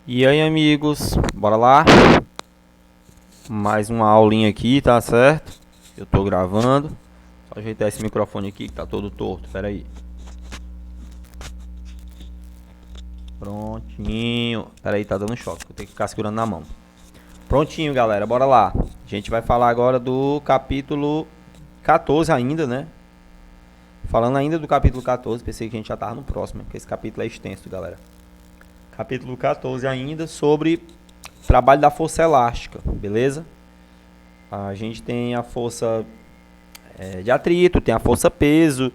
E aí, amigos, bora lá? Mais uma aulinha aqui, tá certo? Eu tô gravando. Só ajeitar esse microfone aqui que tá todo torto. Pera aí. Prontinho. Pera aí, tá dando choque. Vou ter que ficar segurando na mão. Prontinho, galera, bora lá. A gente vai falar agora do capítulo 14 ainda, né? Falando ainda do capítulo 14, pensei que a gente já tava no próximo, porque esse capítulo é extenso, galera. Capítulo 14 ainda sobre trabalho da força elástica, beleza? A gente tem a força de atrito, tem a força peso,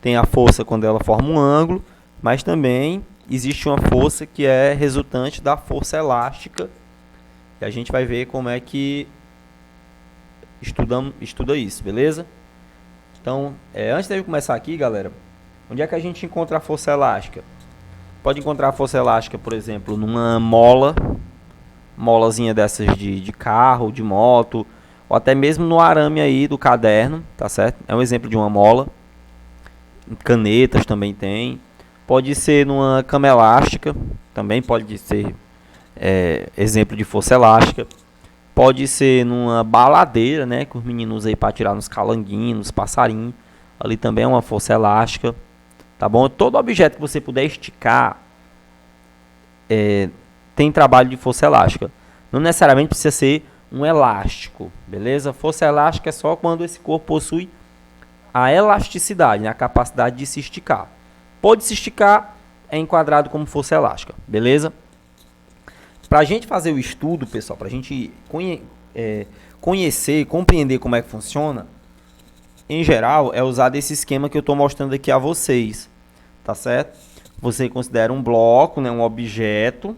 tem a força quando ela forma um ângulo, mas também existe uma força que é resultante da força elástica, e a gente vai ver como é que estuda isso, beleza? Então, antes de eu começar aqui, galera, onde é que a gente encontra a força elástica? Pode encontrar a força elástica, por exemplo, numa molazinha dessas de carro, de moto, ou até mesmo no arame aí do caderno, tá certo? É um exemplo de uma mola. Canetas também tem. Pode ser numa cama elástica, também pode ser exemplo de força elástica. Pode ser numa baladeira, né, que os meninos usam aí para tirar nos calanguinhos, nos passarinhos. Ali também é uma força elástica, tá bom? Todo objeto que você puder esticar tem trabalho de força elástica. Não necessariamente precisa ser um elástico, beleza? Força elástica é só quando esse corpo possui a elasticidade, né, a capacidade de se esticar. Pode se esticar, é enquadrado como força elástica, beleza? Para a gente fazer o estudo, pessoal, para a gente conhecer e compreender como é que funciona, em geral, é usado esse esquema que eu estou mostrando aqui a vocês, tá certo? Você considera um bloco, né, um objeto,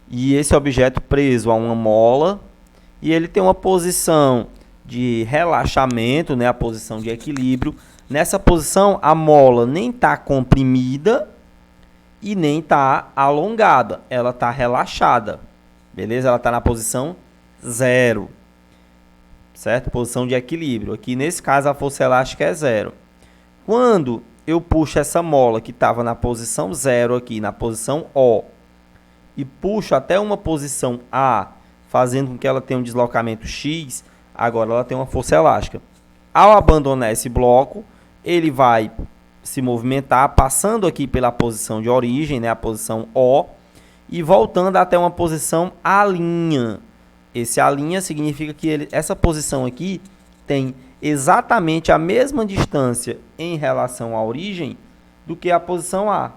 e esse objeto preso a uma mola, e ele tem uma posição de relaxamento, né, a posição de equilíbrio. Nessa posição, a mola nem está comprimida e nem está alongada, ela está relaxada, beleza? Ela está na posição 0, certo? Posição de equilíbrio. Aqui, nesse caso, a força elástica é 0. Quando eu puxo essa mola que estava na posição 0 aqui, na posição O, e puxo até uma posição A, fazendo com que ela tenha um deslocamento X, agora ela tem uma força elástica. Ao abandonar esse bloco, ele vai se movimentar, passando aqui pela posição de origem, né, a posição O, e voltando até uma posição A'. Esse A' significa que essa posição aqui tem exatamente a mesma distância em relação à origem do que a posição A.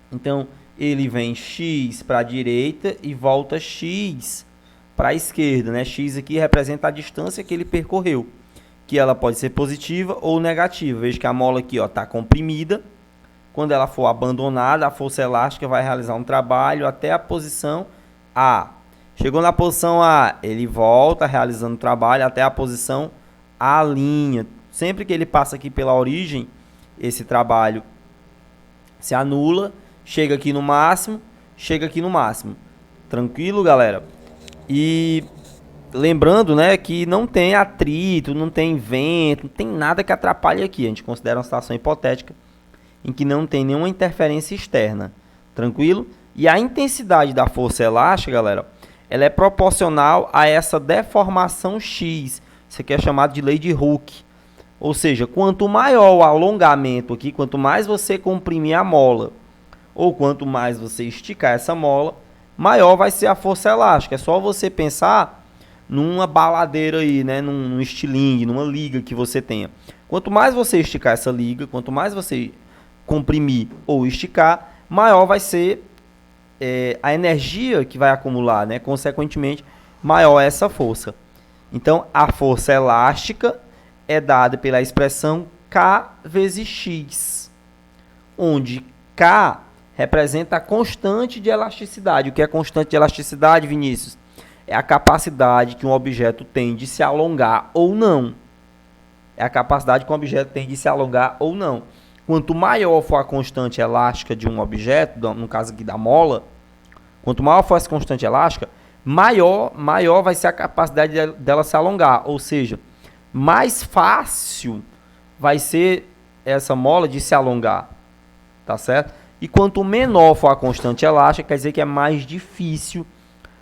Então, ele vem X para a direita e volta X para a esquerda, né? X aqui representa a distância que ele percorreu, que ela pode ser positiva ou negativa. Veja que a mola aqui está comprimida. Quando ela for abandonada, a força elástica vai realizar um trabalho até a posição A. Chegou na posição A, ele volta realizando o trabalho até a posição A'. Sempre que ele passa aqui pela origem, esse trabalho se anula. Chega aqui no máximo, chega aqui no máximo. Tranquilo, galera? E lembrando, né, que não tem atrito, não tem vento, não tem nada que atrapalhe aqui. A gente considera uma situação hipotética em que não tem nenhuma interferência externa. Tranquilo? E a intensidade da força elástica, galera, ela é proporcional a essa deformação X. Isso aqui é chamado de lei de Hooke. Ou seja, quanto maior o alongamento aqui, quanto mais você comprimir a mola, ou quanto mais você esticar essa mola, maior vai ser a força elástica. É só você pensar numa baladeira aí, né, num estilingue, numa liga que você tenha. Quanto mais você esticar essa liga, quanto mais você comprimir ou esticar, maior vai ser a energia que vai acumular, né? Consequentemente, maior é essa força. Então, a força elástica é dada pela expressão K vezes X, onde K representa a constante de elasticidade. O que é constante de elasticidade, Vinícius? É a capacidade que um objeto tem de se alongar ou não. É a capacidade que um objeto tem de se alongar ou não. Quanto maior for a constante elástica de um objeto, no caso aqui da mola, quanto maior for essa constante elástica, maior vai ser a capacidade dela se alongar. Ou seja, mais fácil vai ser essa mola de se alongar. Tá certo? E quanto menor for a constante elástica, quer dizer que é mais difícil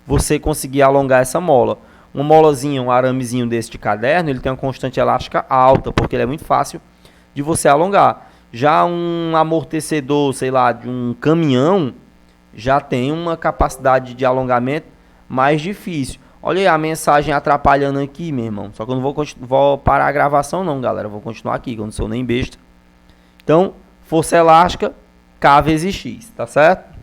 você conseguir alongar essa mola. Uma molazinha, um aramezinho desse de caderno, ele tem uma constante elástica alta, porque ele é muito fácil de você alongar. Já um amortecedor, sei lá, de um caminhão, já tem uma capacidade de alongamento mais difícil. Olha aí a mensagem atrapalhando aqui, meu irmão. Só que eu não vou parar a gravação não, galera. Eu vou continuar aqui, que eu não sou nem besta. Então, força elástica, K vezes X, tá certo?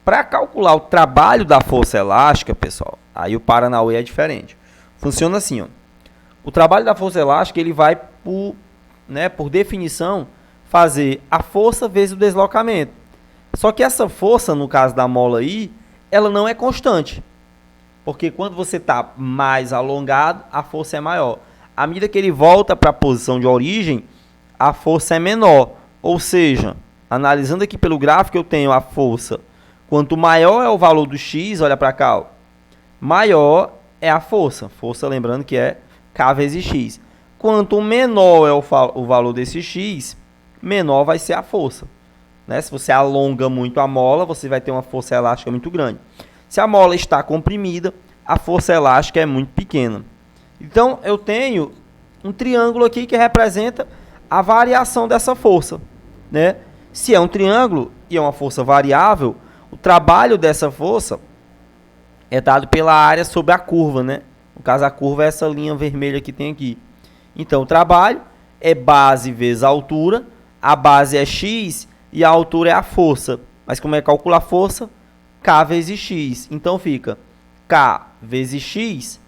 Para calcular o trabalho da força elástica, pessoal, aí o Paranauê é diferente. Funciona assim, ó. O trabalho da força elástica, ele vai, por definição, fazer a força vezes o deslocamento. Só que essa força, no caso da mola aí, ela não é constante. Porque quando você está mais alongado, a força é maior. À medida que ele volta para a posição de origem, a força é menor. Ou seja, analisando aqui pelo gráfico, eu tenho a força. Quanto maior é o valor do x, olha para cá, ó, maior é a força. Força, lembrando que é K vezes X. Quanto menor é o valor desse X, menor vai ser a força. Né? Se você alonga muito a mola, você vai ter uma força elástica muito grande. Se a mola está comprimida, a força elástica é muito pequena. Então, eu tenho um triângulo aqui que representa a variação dessa força. Né? Se é um triângulo e é uma força variável, o trabalho dessa força é dado pela área sobre a curva, né? No caso, a curva é essa linha vermelha que tem aqui. Então, o trabalho é base vezes a altura. A base é x e a altura é a força. Mas como é que calcula a força? K vezes x. Então, fica K vezes x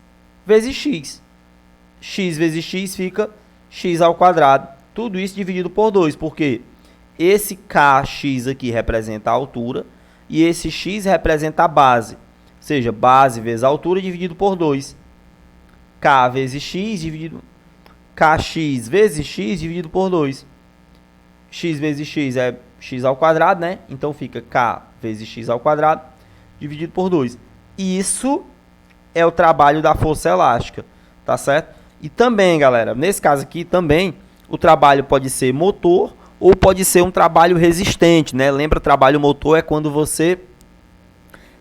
vezes x. X vezes x fica x ao quadrado. Tudo isso dividido por 2. Porque esse kx aqui representa a altura e esse x representa a base. Ou seja, base vezes a altura dividido por 2. K vezes x dividido... Kx vezes x dividido por 2. X vezes x é x ao quadrado, né? Então fica K vezes x ao quadrado dividido por 2. Isso é o trabalho da força elástica, tá certo? E também, galera, nesse caso aqui também, o trabalho pode ser motor ou pode ser um trabalho resistente, né? Lembra, trabalho motor é quando você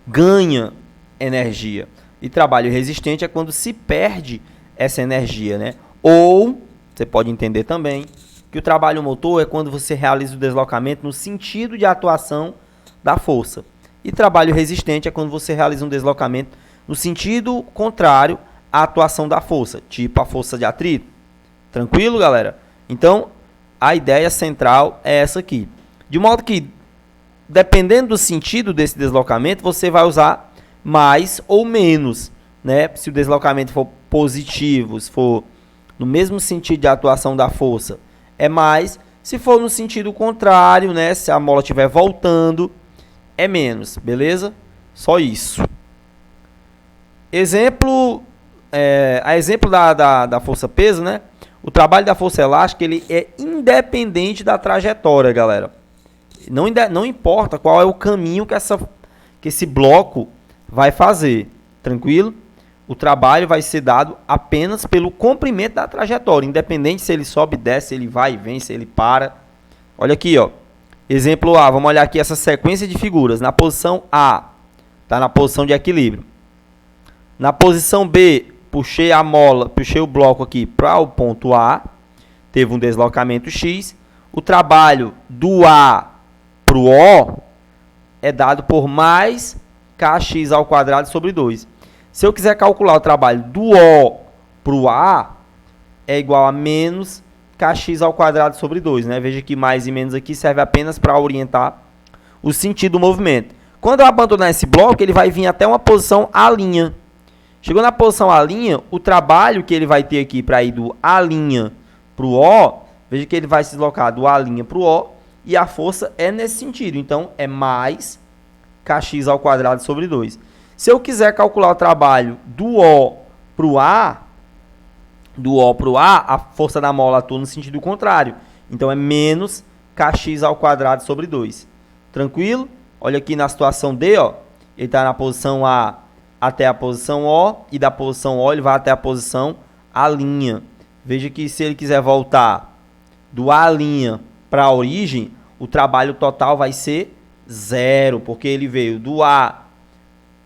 ganha energia. E trabalho resistente é quando se perde essa energia, né? Ou, você pode entender também, que o trabalho motor é quando você realiza o deslocamento no sentido de atuação da força. E trabalho resistente é quando você realiza um deslocamento no sentido contrário à atuação da força, tipo a força de atrito. Tranquilo, galera? Então, a ideia central é essa aqui. De modo que, dependendo do sentido desse deslocamento, você vai usar mais ou menos, né? Se o deslocamento for positivo, se for no mesmo sentido de atuação da força, é mais. Se for no sentido contrário, né? Se a mola estiver voltando, é menos, beleza? Só isso. Exemplo, a exemplo da força-peso, né? O trabalho da força elástica, ele é independente da trajetória, galera. Não importa qual é o caminho que esse bloco vai fazer, tranquilo? O trabalho vai ser dado apenas pelo comprimento da trajetória, independente se ele sobe, desce, se ele vai e vem, se ele para. Olha aqui, ó. Exemplo A, vamos olhar aqui essa sequência de figuras. Na posição A, está na posição de equilíbrio. Na posição B, puxei o bloco aqui para o ponto A, teve um deslocamento X. O trabalho do A para o O é dado por mais kx ao quadrado sobre 2. Se eu quiser calcular o trabalho do O para o A, é igual a menos kx ao quadrado sobre 2. Né? Veja que mais e menos aqui serve apenas para orientar o sentido do movimento. Quando eu abandonar esse bloco, ele vai vir até uma posição A'. Chegou na posição A', o trabalho que ele vai ter aqui para ir do A' para o O, veja que ele vai se deslocar do A' para o O, e a força é nesse sentido. Então, é mais kx ao quadrado sobre 2. Se eu quiser calcular o trabalho do O para o A, a força da mola atua no sentido contrário. Então, é menos kx ao quadrado sobre 2. Tranquilo? Olha aqui na situação D, ó, ele está na posição A até a posição O, e da posição O ele vai até a posição A'. Veja que se ele quiser voltar do A' para a origem, o trabalho total vai ser 0, porque ele veio do A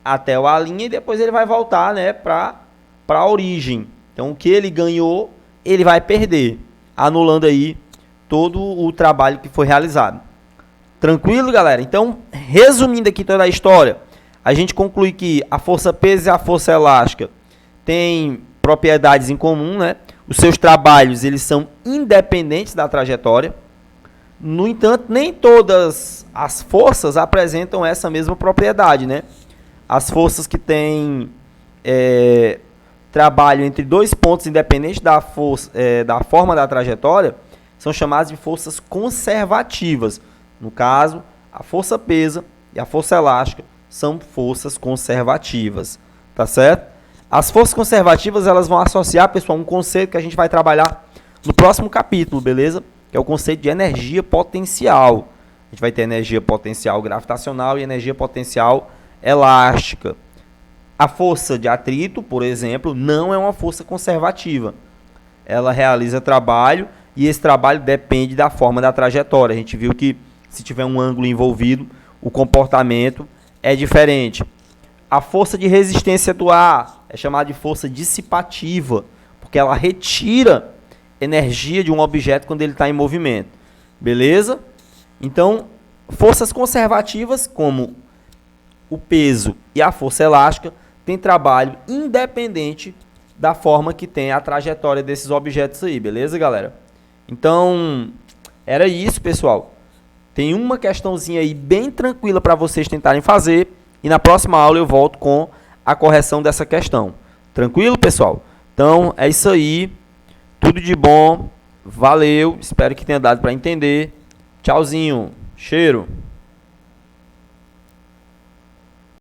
até o A' e depois ele vai voltar, né, para a origem. Então, o que ele ganhou, ele vai perder, anulando aí todo o trabalho que foi realizado. Tranquilo, galera? Então, resumindo aqui toda a história, a gente conclui que a força peso e a força elástica têm propriedades em comum, né? Os seus trabalhos, eles são independentes da trajetória. No entanto, nem todas as forças apresentam essa mesma propriedade, né? As forças que têm trabalho entre dois pontos independentes da forma da trajetória são chamadas de forças conservativas. No caso, a força pesa e a força elástica são forças conservativas, tá certo? As forças conservativas, elas vão associar, pessoal, um conceito que a gente vai trabalhar no próximo capítulo, beleza? Que é o conceito de energia potencial. A gente vai ter energia potencial gravitacional e energia potencial elástica. A força de atrito, por exemplo, não é uma força conservativa. Ela realiza trabalho e esse trabalho depende da forma da trajetória. A gente viu que se tiver um ângulo envolvido, o comportamento é diferente. A força de resistência do ar é chamada de força dissipativa, porque ela retira energia de um objeto quando ele está em movimento. Beleza? Então, forças conservativas, como o peso e a força elástica, têm trabalho independente da forma que tem a trajetória desses objetos aí. Beleza, galera? Então, era isso, pessoal. Tem uma questãozinha aí bem tranquila para vocês tentarem fazer. E na próxima aula eu volto com a correção dessa questão. Tranquilo, pessoal? Então, é isso aí. Tudo de bom. Valeu. Espero que tenha dado para entender. Tchauzinho. Cheiro.